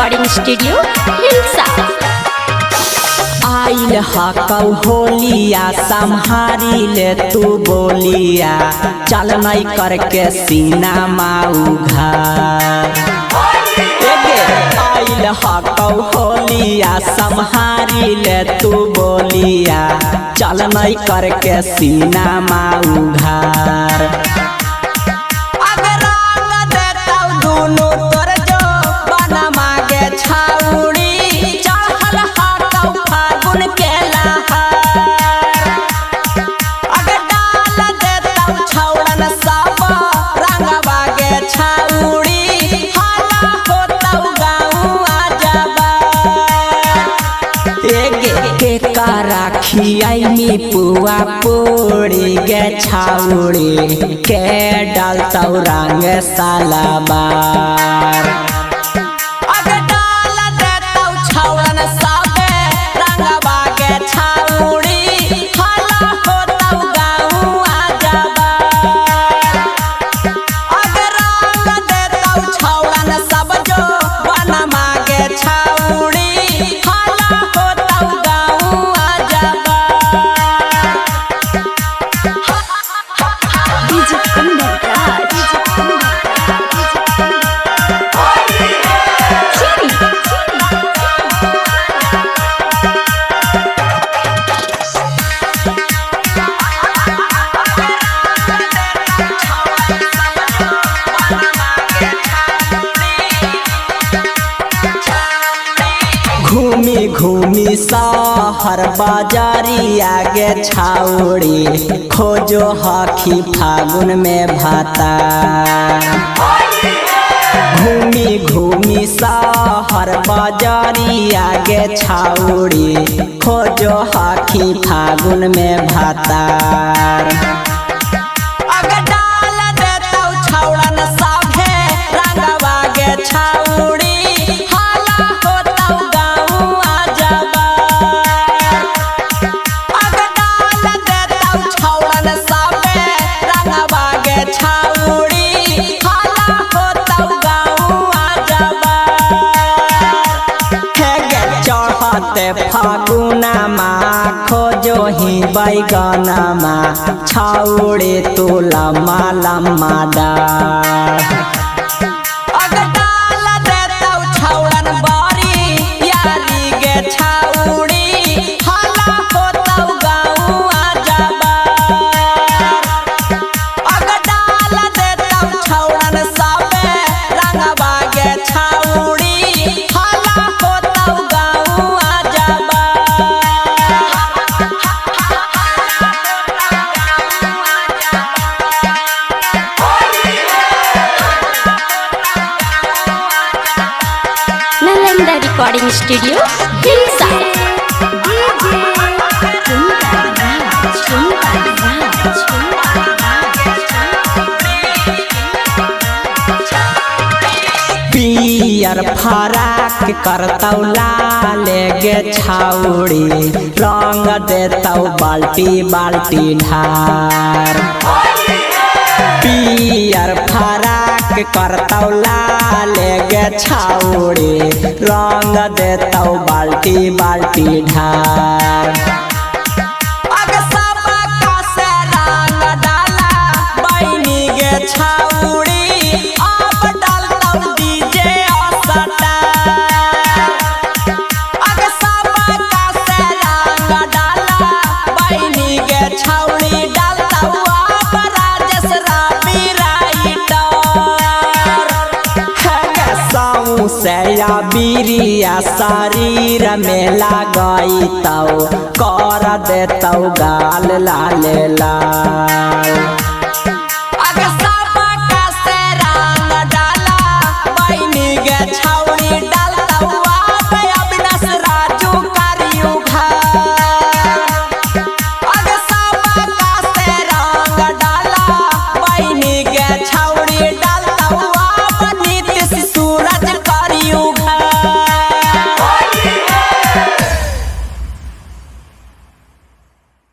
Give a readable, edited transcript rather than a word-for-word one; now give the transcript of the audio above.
Recording studio Hilsa. आइल हकौ होलिया सम्हारी ले तू बोलिया, चल नहीं करके सीना माऊ घर। आइल हकौ होलिया सम्हारी ले तू बोलिया, चल नहीं करके सीना माऊ घर। राखी आईनी पुआ पोड़ी गे छाउड़ी के डालता रंग सालाबार। घूमी घूमी शहर बाजारी आगे छाउड़ी, खोजो हखी फागुन में भाता। घूमी घूमी शहर बाजारी आगे छाउड़ी, खोजो हखी फागुन में भाता। फागुना माँ खोजो ही बैगना माँ, छाउड़े तो लम्मा लम्मा डार। Recording studio Hilsa. पियर फराक करतौ लाल गे छाउड़ी, रंग देतौ बाल्टी बाल्टी ढार। पियर फराक करतौ लाल गे छाउड़ी, रंग देतौ बाल्टी बाल्टी ढार। सया बीरिया शरीर में लगाई तौ, कर देतौ गाल लाल लाल।